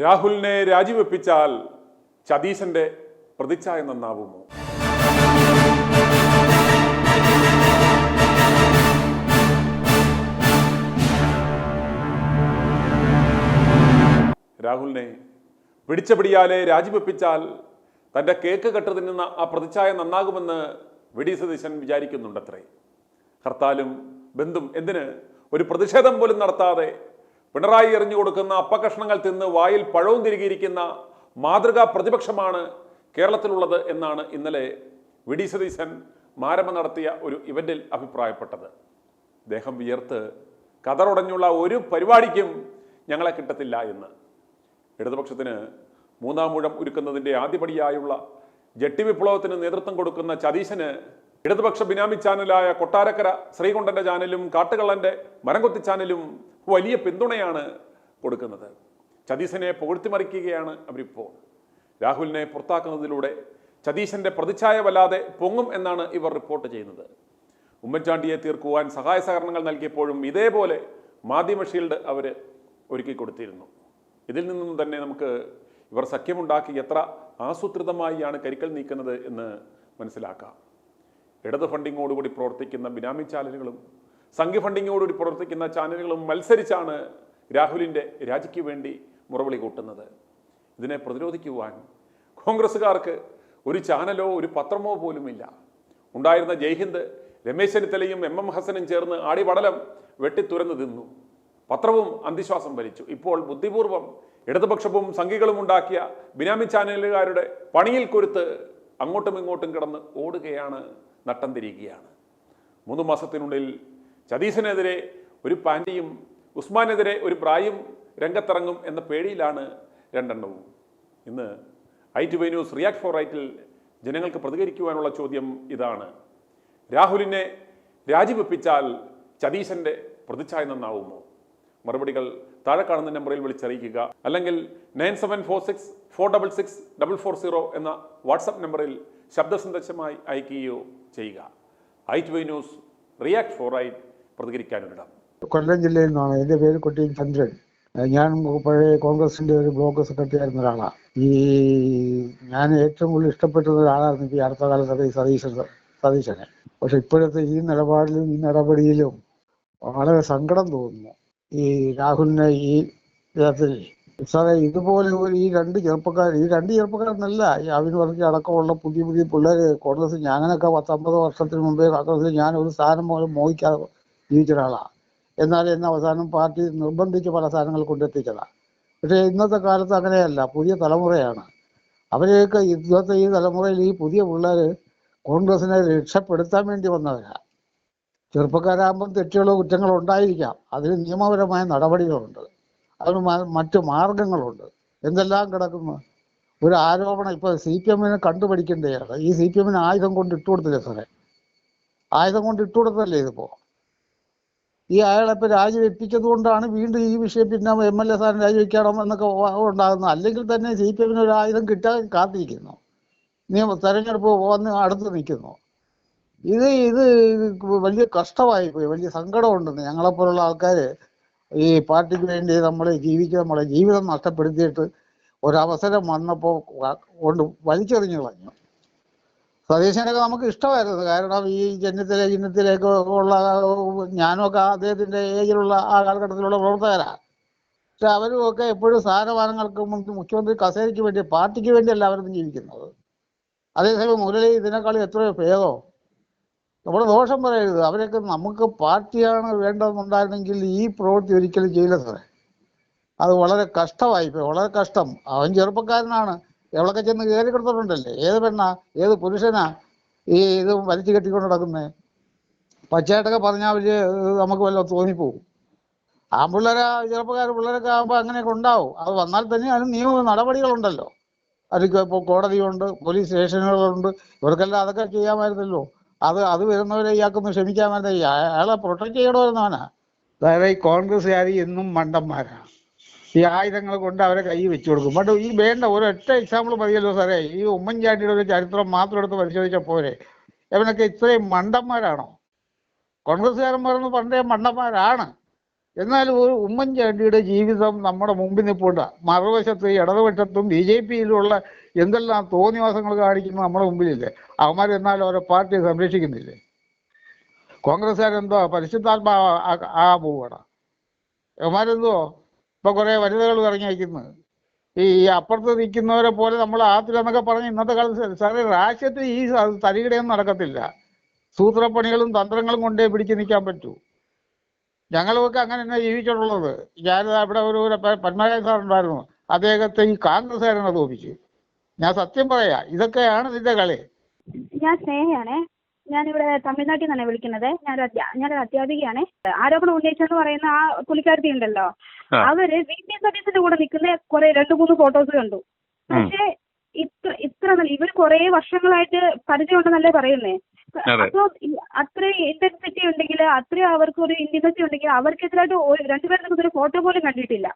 രാഹുലിനെ രാജിവെപ്പിച്ചാൽ സതീശന്റെ പ്രതിച്ഛായ നന്നാവുമോ? രാഹുലിനെ പിടിച്ചപിടിയാലെ രാജിവെപ്പിച്ചാൽ തൻ്റെ കേക്ക് കെട്ട് തിന്നുന്ന ആ പ്രതിച്ഛായ നന്നാകുമെന്ന് വി ഡി സതീശൻ വിചാരിക്കുന്നുണ്ടത്രേ. ഹർത്താലും ബന്ധും എന്തിന് ഒരു പ്രതിഷേധം പോലും നടത്താതെ പിണറായി എറിഞ്ഞു കൊടുക്കുന്ന അപ്പകഷ്ണങ്ങൾ തിന്ന് വായിൽ പഴവും തിരികിയിരിക്കുന്ന മാതൃകാ പ്രതിപക്ഷമാണ് കേരളത്തിലുള്ളത് എന്നാണ് ഇന്നലെ വി ഡി സതീശൻ മാരമ നടത്തിയ ഒരു ഇവന്റിൽ അഭിപ്രായപ്പെട്ടത്. ദേഹം വിയർത്ത് കതറുടഞ്ഞുള്ള ഒരു പരിപാടിക്കും ഞങ്ങളെ കിട്ടത്തില്ല എന്ന്. ഇടതുപക്ഷത്തിന് മൂന്നാം മൂഴം ഒരുക്കുന്നതിൻ്റെ ആദ്യപടിയായുള്ള ജട്ടി വിപ്ലവത്തിന് നേതൃത്വം കൊടുക്കുന്ന സതീശന് ഇടതുപക്ഷ ബിനാമി ചാനലായ കൊട്ടാരക്കര ശ്രീകുണ്ടൻ്റെ ചാനലും കാട്ടുകള്ളൻ്റെ മരംകൊത്തി ചാനലും വലിയ പിന്തുണയാണ് കൊടുക്കുന്നത്. സതീശനെ പുകഴ്ത്തിമറിക്കുകയാണ് അവരിപ്പോൾ. രാഹുലിനെ പുറത്താക്കുന്നതിലൂടെ സതീശന്റെ പ്രതിച്ഛായ വല്ലാതെ പൊങ്ങും എന്നാണ് ഇവർ റിപ്പോർട്ട് ചെയ്യുന്നത്. ഉമ്മൻചാണ്ടിയെ തീർക്കുവാൻ സഹായ സഹകരണങ്ങൾ നൽകിയപ്പോഴും ഇതേപോലെ മാധ്യമ ഷീൽഡ് അവർ ഒരുക്കി കൊടുത്തിരുന്നു. ഇതിൽ നിന്നും തന്നെ നമുക്ക് ഇവർ സഖ്യമുണ്ടാക്കി എത്ര ആസൂത്രിതമായാണ് കരിക്കൽ നീക്കുന്നത് എന്ന് മനസ്സിലാക്കാം. ഇടത് ഫണ്ടിങ്ങോടുകൂടി പ്രവർത്തിക്കുന്ന ബിനാമി ചാനലുകളും സംഘി ഫണ്ടിങ്ങോടുകൂടി പ്രവർത്തിക്കുന്ന ചാനലുകളും മത്സരിച്ചാണ് രാഹുലിൻ്റെ രാജിക്ക് വേണ്ടി മുറവിളി കൂട്ടുന്നത്. ഇതിനെ പ്രതിരോധിക്കുവാൻ കോൺഗ്രസ്സുകാർക്ക് ഒരു ചാനലോ ഒരു പത്രമോ പോലുമില്ല. ഉണ്ടായിരുന്ന ജയ്ഹിന്ദ് രമേശ് ചെന്നിത്തലയും എം ഹസനും ചേർന്ന് ആടിപടലം വെട്ടിത്തുരന്ന് തിന്നു. പത്രവും അന്ധിശ്വാസം ഭരിച്ചു. ഇപ്പോൾ ബുദ്ധിപൂർവം ഇടതുപക്ഷവും സംഘികളും ഉണ്ടാക്കിയ ബിനാമി ചാനലുകാരുടെ പണിയിൽ കൊരുത്ത് അങ്ങോട്ടും ഇങ്ങോട്ടും കിടന്ന് ഓടുകയാണ്, നട്ടം തിരിയുകയാണ്. 3 മാസത്തിനുള്ളിൽ സതീശനെതിരെ ഒരു പാൻറ്റിയും ഉസ്മാനെതിരെ ഒരു ബ്രായും രംഗത്തിറങ്ങും എന്ന പേടിയിലാണ് രണ്ടെണ്ണവും. ഇന്ന് ITV ന്യൂസ് റിയാക്ട് ഫോർ റൈറ്റിൽ ജനങ്ങൾക്ക് പ്രതികരിക്കുവാനുള്ള ചോദ്യം ഇതാണ്: രാഹുലിനെ രാജിവെപ്പിച്ചാൽ സതീശന്റെ പ്രതിച്ഛായ നന്നാവുമോ? മറുപടികൾ താഴെ കാണുന്ന നമ്പറിൽ വിളിച്ചറിയിക്കുക, അല്ലെങ്കിൽ 9746466440 എന്ന വാട്സപ്പ് നമ്പറിൽ ശബ്ദ സന്ദേശമായി അയക്കുകയോ ചെയ്യുക. ITV news react for right, പ്രതികരിക്കാനൊരിടം. കൊല്ലം ജില്ലയിൽ നിന്നാണ്. എൻ്റെ പേര് കൊട്ടിയിൽ ചന്ദ്രൻ. ഞാൻ പഴയ കോൺഗ്രസിൻ്റെ ഒരു ബ്ലോക്ക് സെക്രട്ടറി ആയിരുന്ന ഒരാളാണ്. ഞാൻ ഏറ്റവും കൂടുതൽ ഇഷ്ടപ്പെട്ടുന്ന ഒരാളായിരുന്നു ഈ അടുത്ത കാലത്തൊക്കെ സതീശനെ. പക്ഷെ ഇപ്പോഴത്തെ ഈ നിലപാടിലും ഈ നടപടിയിലും വളരെ സങ്കടം തോന്നുന്നു. ഈ രാഹുലിനെ ഈ വിധത്തിൽ സാറേ ഇതുപോലെ ഈ രണ്ട് ചെറുപ്പക്കാരെന്നല്ല, ഈ അവിൻ വർഗീയ അടക്കമുള്ള പുതിയ പിള്ളേർ കോൺഗ്രസ്, ഞാനൊക്കെ 10-50 വർഷത്തിന് മുമ്പേ കോൺഗ്രസിൽ ഞാൻ ഒരു സ്ഥാനം പോലും മോഹിക്കാതെ ജീവിച്ച ഒരാളാണ്. എന്നാൽ എന്നെ അവസാനം പാർട്ടി നിർബന്ധിച്ച് പല സ്ഥാനങ്ങൾ കൊണ്ടെത്തിച്ചതാണ്. പക്ഷേ ഇന്നത്തെ കാലത്ത് അങ്ങനെയല്ല, പുതിയ തലമുറയാണ്. അവരെയൊക്കെ ഇന്നത്തെ ഈ തലമുറയിൽ ഈ പുതിയ പിള്ളേർ കോൺഗ്രസിനെ രക്ഷപ്പെടുത്താൻ വേണ്ടി വന്നവരാണ്. ചെറുപ്പക്കാരാകുമ്പം തെറ്റുകളോ കുറ്റങ്ങളോ ഉണ്ടായിരിക്കാം, അതിന് നിയമപരമായ നടപടികളുണ്ട്, അതിന് മറ്റു മാർഗങ്ങളുണ്ട്. എന്തെല്ലാം കിടക്കുന്നു. ഒരു ആരോപണം ഇപ്പോൾ CPM കണ്ടുപിടിക്കേണ്ടതാണ്. ഈ CPM ആയുധം കൊണ്ട് ഇട്ടുകൊടുത്തില്ലേ സാറേ? ആയുധം കൊണ്ട് ഇട്ടുകൊടുത്തല്ലേ ഇതിപ്പോൾ? ഈ അയാളെപ്പോൾ രാജിവെപ്പിച്ചത് കൊണ്ടാണ് വീണ്ടും ഈ വിഷയം പിന്നെ MLA സ്ഥാനം രാജിവെക്കണം എന്നൊക്കെ ഉണ്ടാകുന്നത്. അല്ലെങ്കിൽ തന്നെ CPM ഒരു ആയുധം കിട്ടാൻ കാത്തിരിക്കുന്നു, തെരഞ്ഞെടുപ്പ് വന്ന് അടുത്ത് നിൽക്കുന്നു. ഇത് വലിയ കഷ്ടമായിപ്പോയി, വലിയ സങ്കടമുണ്ടെന്ന്. ഞങ്ങളെപ്പോലുള്ള ആൾക്കാർ ഈ പാർട്ടിക്ക് വേണ്ടി നമ്മളെ ജീവിതം നഷ്ടപ്പെടുത്തിയിട്ട് ഒരവസരം വന്നപ്പോൾ കൊണ്ട് വലിച്ചെറിഞ്ഞു കളഞ്ഞു. സതീശനൊക്കെ നമുക്ക് ഇഷ്ടമായിരുന്നു. കാരണം ഈ ചിഹ്നത്തിലേക്ക് ഉള്ള ഞാനൊക്കെ അദ്ദേഹത്തിൻ്റെ ഏജിലുള്ള ആ കാലഘട്ടത്തിലുള്ള പ്രവർത്തകരാണ്. പക്ഷെ അവരുമൊക്കെ എപ്പോഴും സ്ഥാനമാനങ്ങൾക്ക് മുഖ്യമന്ത്രി കസേരയ്ക്ക് വേണ്ടി, പാർട്ടിക്ക് വേണ്ടിയല്ല അവരൊന്നും ജീവിക്കുന്നത്. അതേസമയം മുരളി ഇതിനേക്കാളും എത്രയോ ഭേദമോ. നമ്മുടെ ദോഷം പറയരുത്. അവരൊക്കെ നമുക്ക് പാർട്ടിയാണ് വേണ്ടതെന്നുണ്ടായിരുന്നെങ്കിൽ ഈ പ്രവൃത്തി ഒരിക്കലും ചെയ്യില്ല സാറേ. അത് വളരെ കഷ്ടമായിപ്പോയി, വളരെ കഷ്ടം. അവൻ ചെറുപ്പക്കാരനാണ്, എവിടെയൊക്കെ ചെന്ന് കയറി കിടത്തിട്ടുണ്ടല്ലേ. ഏത് പെണ്ണാ, ഏത് പുരുഷനാ ഇത് വലിച്ചു കെട്ടിക്കൊണ്ട് നടക്കുന്നത്? പച്ചയായിട്ടൊക്കെ പറഞ്ഞാൽ വലിയ നമുക്ക് വല്ലതും തോന്നിപ്പോവും. പിള്ളേരൊക്കെ ആകുമ്പോൾ അങ്ങനെയൊക്കെ ഉണ്ടാവും. അത് വന്നാൽ തന്നെ അതിന് നിയമ നടപടികളുണ്ടല്ലോ. അതൊക്കെ ഇപ്പോൾ കോടതിയുണ്ട്, പോലീസ് സ്റ്റേഷനുകളുണ്ട്. ഇവർക്കെല്ലാം അതൊക്കെ ചെയ്യാമായിരുന്നല്ലോ. അത് വരുന്നവരെ ഇയാൾക്കൊന്ന് ക്ഷമിക്കാമായിരുന്നു. അയാളെ പ്രൊട്ടക്ട് ചെയ്യണമെന്നാണ്. അതായത് ഈ കോൺഗ്രസ്സുകാർ എന്നും മണ്ടന്മാരാണ്. ഈ ആയുധങ്ങൾ കൊണ്ട് അവരെ കൈ വെച്ചു കൊടുക്കും. ബട്ട് ഈ വേണ്ട ഒരൊറ്റ എക്സാമ്പിൾ മതിയല്ലോ സാറേ. ഈ ഉമ്മൻചാണ്ടിയുടെ ഒരു ചരിത്രം മാത്രം എടുത്ത് പരിശോധിച്ച പോരെ. ഇവനൊക്കെ ഇത്രയും മണ്ടന്മാരാണോ? കോൺഗ്രസ്സുകാരന്മാരൊന്നും പണ്ടേ മണ്ടന്മാരാണ്. എന്നാൽ ഒരു ഉമ്മൻചാണ്ടിയുടെ ജീവിതം നമ്മുടെ മുമ്പിൽ നിൽപ്പുണ്ട്. മറുവശത്ത് ഇടതുപക്ഷത്തും BJP-യിലുള്ള എന്തെല്ലാം തോന്നിവാസങ്ങൾ കാണിക്കുന്നത് നമ്മുടെ മുമ്പിലില്ലേ? അവന്മാരെന്നാലും അവരെ പാർട്ടിയെ സംരക്ഷിക്കുന്നില്ലേ? കോൺഗ്രസ്സുകാരെന്തോ പരിശുദ്ധാത്മാ ആ പോവുകയാണ്. അവന്മാരെന്തോ ഇപ്പൊ കുറെ വനിതകൾ ഇറങ്ങി അയക്കുന്നത് ഈ അപ്പുറത്ത് നിൽക്കുന്നവരെ പോലെ നമ്മൾ ആത്തിലെന്നൊക്കെ പറഞ്ഞ് ഇന്നത്തെ കാലത്ത് സാറേ രാഷ്ട്രീയത്തിൽ ഈ തരികിടയൊന്നും നടക്കത്തില്ല. സൂത്രപ്പണികളും തന്ത്രങ്ങളും കൊണ്ടേ പിടിച്ച് നിൽക്കാൻ പറ്റൂ. ഞങ്ങളൊക്കെ അങ്ങനെ തന്നെ ജീവിച്ചിട്ടുള്ളത്. ഞാൻ അവിടെ ഒരു പത്മനാഭൻ സാർ ഉണ്ടായിരുന്നു, അദ്ദേഹത്തെ ഈ കോൺഗ്രസ്സുകാരനെ തോപ്പിച്ചു. ഞാൻ സത്യം പറയാ, ഇതൊക്കെയാണ് ഇതിന്റെ കളി. ഞാൻ സ്നേഹയാണേ, ഞാനിവിടെ തമിഴ്നാട്ടിൽ നിന്നാണ് വിളിക്കുന്നത്. ഞാനൊരു അധ്യാപികയാണ്. ആരോപണം ഉന്നയിച്ചെന്ന് പറയുന്ന ആ പുള്ളിക്കാരത്തി ഉണ്ടല്ലോ, അവര് VP സതീശന്റെ കൂടെ നിൽക്കുന്ന 2-3 ഫോട്ടോസ് കണ്ടു. പക്ഷെ ഇത്ര ഇവർ കുറെ വർഷങ്ങളായിട്ട് പരിചയമുണ്ടെന്നല്ലേ പറയുന്നേ. അപ്പൊ അത്രയും ഇന്റൻസിറ്റി ഉണ്ടെങ്കിൽ, അത്രയും അവർക്ക് ഒരു ഇന്റിമസി ഉണ്ടെങ്കിൽ, അവർക്കെതിരായിട്ട് രണ്ടുപേരും ഒരു ഫോട്ടോ പോലും കണ്ടിട്ടില്ല.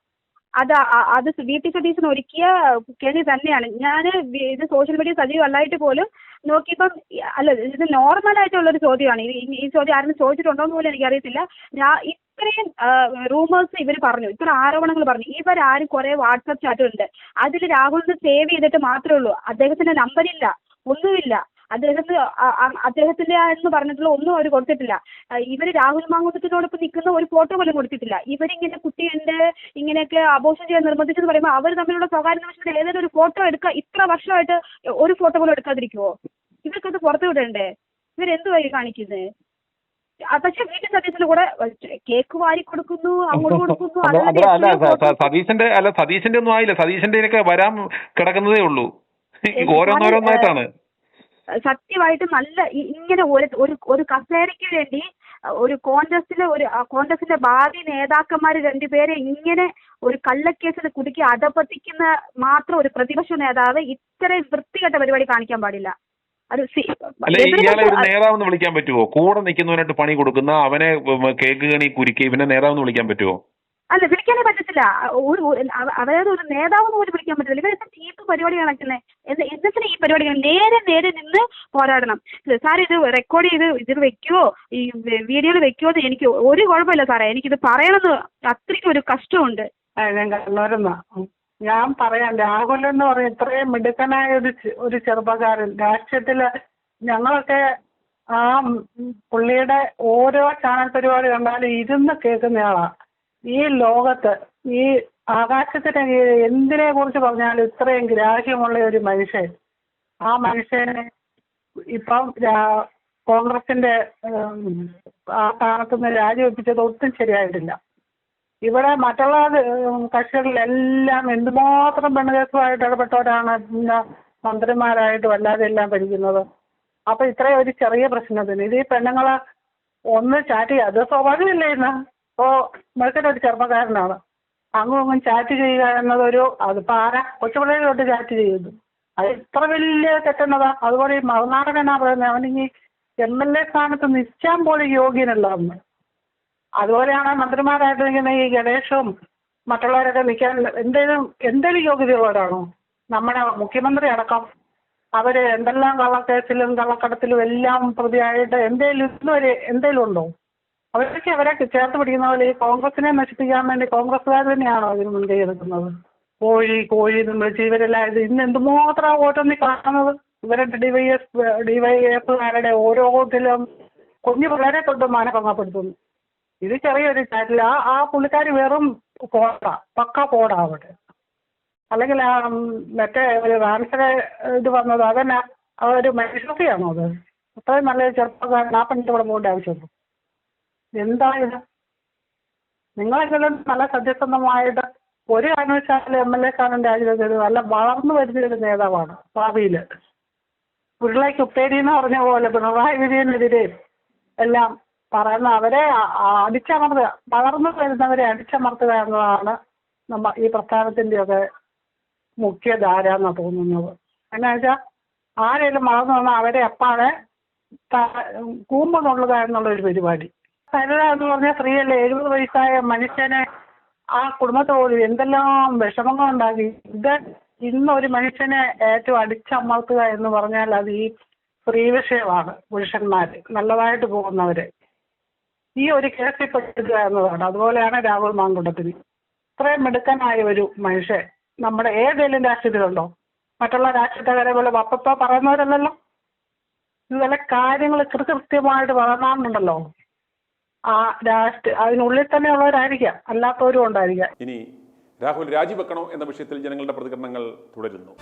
അത് VP സതീശൻ ഒരുക്കിയ കെണി തന്നെയാണ്. ഞാൻ ഇത് സോഷ്യൽ മീഡിയ സജീവമല്ലായിട്ട് പോലും നോക്കിയപ്പം അല്ല, ഇത് നോർമലായിട്ടുള്ള ഒരു ചോദ്യമാണ്. ഈ ചോദ്യം ആരും ചോദിച്ചിട്ടുണ്ടോ എന്ന് പോലും എനിക്കറിയത്തില്ല. ഇത്രയും റൂമേഴ്സ് ഇവർ പറഞ്ഞു, ഇത്ര ആരോപണങ്ങൾ പറഞ്ഞു. ഇവരാരും കുറെ വാട്സപ്പ് ചാറ്റുണ്ട്, അതിൽ രാഹുലിന് സേവ് ചെയ്തിട്ട് മാത്രമേ ഉള്ളൂ. അദ്ദേഹത്തിന്റെ നമ്പരില്ല, ഒന്നുമില്ല. അദ്ദേഹത്തിന്റെ എന്ന് പറഞ്ഞിട്ടുള്ള ഒന്നും അവർ കൊടുത്തിട്ടില്ല. ഇവര് രാഹുൽ മാങ്കൂട്ടത്തിനോടൊപ്പം നിൽക്കുന്ന ഒരു ഫോട്ടോ പോലും കൊടുത്തിട്ടില്ല. ഇവരിങ്ങനെ കുട്ടിയുണ്ട് ഇങ്ങനെയൊക്കെ അബോർഷൻ ചെയ്യാൻ നിർബന്ധിച്ചെന്ന് പറയുമ്പോൾ അവർ തമ്മിലുള്ള സ്വകാര്യ നിമിഷത്തിൽ ഏതെങ്കിലും ഒരു ഫോട്ടോ എടുക്കുക, ഇത്ര വർഷമായിട്ട് ഒരു ഫോട്ടോ പോലും എടുക്കാതിരിക്കുവോ? ഇവർക്കത് പുറത്തു വിടണ്ടേ? ഇവരെന്തുവായി കാണിക്കുന്നത്? പക്ഷെ VP സതീശന്റെ കൂടെ കേക്ക് വാരി കൊടുക്കുന്നു, അങ്ങോട്ട് കൊടുക്കുന്നു. സതീശന്റെ ഒന്നും ആയില്ല. സതീശന്റെ വരാൻ കിടക്കുന്നതേ ഉള്ളൂ, ഓരോന്നോരോന്നായിട്ടാണ്. സത്യമായിട്ടും നല്ല ഇങ്ങനെ ഒരു കസേരയ്ക്ക് വേണ്ടി ഒരു കോൺഗ്രസിന്റെ ഭാവി നേതാക്കന്മാര് 2 പേരെ ഇങ്ങനെ ഒരു കള്ളക്കേസിൽ കുടുക്കി അധപതിക്കുന്ന മാത്രം ഒരു പ്രതിപക്ഷ നേതാവ് ഇത്രയും വൃത്തികെട്ട പരിപാടി കാണിക്കാൻ പാടില്ല. ഇയാളെ ഒരു നേതാവെന്ന് വിളിക്കാൻ പറ്റുമോ? കൂടെ നിൽക്കുന്നവനായിട്ട് പണി കൊടുക്കുന്ന അവനെ കേക്ക് കണി കുരുക്കി ഇവനെ നേതാവെന്ന് വിളിക്കാൻ പറ്റുമോ? അല്ല, വിളിക്കാനേ പറ്റത്തില്ല. അതായത് ഒരു നേതാവെന്ന് പോലും വിളിക്കാൻ പറ്റത്തില്ല. ഇവരെന്താ ചീപ്പ് പരിപാടി കാണിക്കുന്നത്? എന്തിനാ ഈ പരിപാടി? നേരെ നിന്ന് പോരാടണം. സാർ ഇത് റെക്കോർഡ് ചെയ്ത് ഇതിൽ വെക്കുവോ, ഈ വീഡിയോയിൽ വെക്കുവോ എന്ന് എനിക്ക് ഒരു കുഴപ്പമില്ല സാറേ. എനിക്കിത് പറയണമെന്ന് അത്രയ്ക്ക് ഒരു കഷ്ടമുണ്ട്. ഞാൻ കണ്ണൂരെന്നാ. ഞാൻ പറയാം, രാഹുൽ എന്ന് പറയും ഇത്രയും മിടുക്കനായ ഒരു ചെറുപ്പക്കാരൻ. രാഷ്ട്രീയത്തില് ഞങ്ങളൊക്കെ ആ പുള്ളിയുടെ ഓരോ ചാനൽ പരിപാടി കണ്ടാലും ഇരുന്ന് കേൾക്കുന്നയാളാ. ഈ ലോകത്ത് ഈ ആകാശത്തിന് എന്തിനെ കുറിച്ച് പറഞ്ഞാലും ഇത്രയും ഗ്രാഹ്യമുള്ള ഒരു മനുഷ്യൻ, ആ മനുഷ്യനെ ഇപ്പം കോൺഗ്രസിന്റെ ആ സ്ഥാനത്തുനിന്ന് രാജിവെപ്പിച്ചത് ഒട്ടും ശരിയായിട്ടില്ല. ഇവിടെ മറ്റുള്ള കക്ഷികളിലെല്ലാം എന്തുമാത്രം പെണ്ണുകേസുമായിട്ട് ഇടപെട്ടവരാണ് മന്ത്രിമാരായിട്ടും അല്ലാതെ എല്ലാം ഭരിക്കുന്നത്. അപ്പൊ ഇത്രയും ഒരു ചെറിയ പ്രശ്നത്തിന് ഇത് ഈ പെണ്ണുങ്ങളെ ഒന്ന് ചാറ്റ് ചെയ്യുക, അത് സ്വാഭാവികമല്ലേ? ഇന്ന് ഇപ്പോൾ മെഴുക്കൻ്റെ ഒരു ചെറുപ്പക്കാരനാണ്, അങ്ങും ചാറ്റ് ചെയ്യുക എന്നതൊരു അതിപ്പോൾ ആരാ കൊച്ചുപിള്ളേരോട്ട് ചാറ്റ് ചെയ്യുന്നു, അത് ഇത്ര വലിയ തെറ്റുന്നതാ. അതുപോലെ ഈ മറുനാടൻ എന്നാ പറയുന്നത്, അവനിങ്ങി MLA സ്ഥാനത്ത് നിശ്ചയം പോലും യോഗ്യനല്ല എന്ന്. അതുപോലെയാണ് മന്ത്രിമാരായിട്ട് നിൽക്കുന്ന ഈ ഗണേഷും മറ്റുള്ളവരൊക്കെ നിൽക്കാൻ എന്തെങ്കിലും യോഗ്യതയുള്ളവരാണോ? നമ്മുടെ മുഖ്യമന്ത്രി അടക്കം അവര് എന്തെല്ലാം കള്ളക്കേസിലും കള്ളക്കടത്തിലും എല്ലാം പ്രതിയായിട്ട് എന്തേലും ഉണ്ടോ? അവരൊക്കെ അവരെ ചേർത്ത് പിടിക്കുന്ന പോലെ ഈ കോൺഗ്രസിനെ നശിപ്പിക്കാൻ വേണ്ടി കോൺഗ്രസ്സുകാർ തന്നെയാണോ അതിന് മുൻകൈ എടുക്കുന്നത്? കോഴി എന്ന് വിളിച്ച് ഇവരെല്ലാം ഇന്ന് എന്തുമാത്രം വോട്ടൊന്നി കാണുന്നത്. ഇവരുടെ ഡിവൈഎഫുകാരുടെ ഓരോ വോട്ടിലും കുഞ്ഞു പിള്ളേരെ തൊട്ട് മാനഭംഗപ്പെടുത്തുന്നു. ഇത് ചെറിയൊരു ചാറ്റില്ല. ആ പുള്ളിക്കാരി വെറും പക്ക പോടാവട്ടെ. അല്ലെങ്കിൽ മറ്റേ ഒരു വാൻസറെ ഇത് വന്നത് അതന്നെ ഒരു മനുഷ്യയാണോ? അത് അത്രയും നല്ലൊരു ചെറുപ്പക്കാരൻ ആ പെണ്ണിട്ട് ഇവിടെ പോകേണ്ട ആവശ്യമുള്ളൂ. എന്താ ഇത്? നിങ്ങളെങ്കിലും നല്ല സത്യസന്ധമായിട്ട് ഒരു കാരണവശാലും MLA സ്ഥാനം രാജിവെച്ചത് നല്ല വളർന്നു വരുന്നൊരു നേതാവാണ്. ഭാവിയിൽ ഉരുളയ്ക്ക് ഉപ്പേരി എന്ന് പറഞ്ഞ പോലെ പിണറായി വിജയനെതിരെ എല്ലാം പറയുന്ന അവരെ അടിച്ചമർത്തുക, വളർന്നു വരുന്നവരെ അടിച്ചമർത്തുക എന്നതാണ് ഈ പ്രസ്ഥാനത്തിൻ്റെയൊക്കെ മുഖ്യധാര എന്നാണ് തോന്നുന്നത്. എന്നാ വെച്ചാൽ ആരെങ്കിലും വളർന്നു വന്നാൽ അവരെ അപ്പാടെ കൂമ്പ് നുള്ളുക എന്നുള്ളൊരു പരിപാടി. സരിത എന്ന് പറഞ്ഞ സ്ത്രീയല്ലേ, 70 വയസ്സായ മനുഷ്യനെ ആ കുടുംബത്തോട് എന്തെല്ലാം വിഷമങ്ങളുണ്ടാക്കി. ഇത് ഇന്നൊരു മനുഷ്യനെ ഏറ്റവും അടിച്ചമർത്തുക എന്ന് പറഞ്ഞാൽ അത് ഈ സ്ത്രീ വിഷയമാണ്. പുരുഷന്മാർ നല്ലതായിട്ട് പോകുന്നവര് ഈ ഒരു കേസിൽ പെടുക എന്നതാണ്. അതുപോലെയാണ് രാഹുൽ മാങ്കുണ്ടത്തിന്. ഇത്രയും മിടുക്കനായ ഒരു മനുഷ്യൻ നമ്മുടെ ഏതെങ്കിലും രാഷ്ട്രീയത്തിലുണ്ടോ? മറ്റുള്ള രാഷ്ട്രീയക്കാരെ പോലെ വപ്പപ്പ പറയുന്നവരല്ലല്ലോ. ഇതുപോലെ കാര്യങ്ങൾ കൃത്യമായിട്ട് വളർന്നാറുണ്ടല്ലോ. ആ അതിനുള്ളിൽ തന്നെ ഉള്ളവരായിരിക്കാം, അല്ലാത്തവരും ഉണ്ടായിരിക്കാം. ഇനി രാഹുൽ രാജിവെക്കണോ എന്ന വിഷയത്തിൽ ജനങ്ങളുടെ പ്രതികരണങ്ങൾ തുടരുന്നു.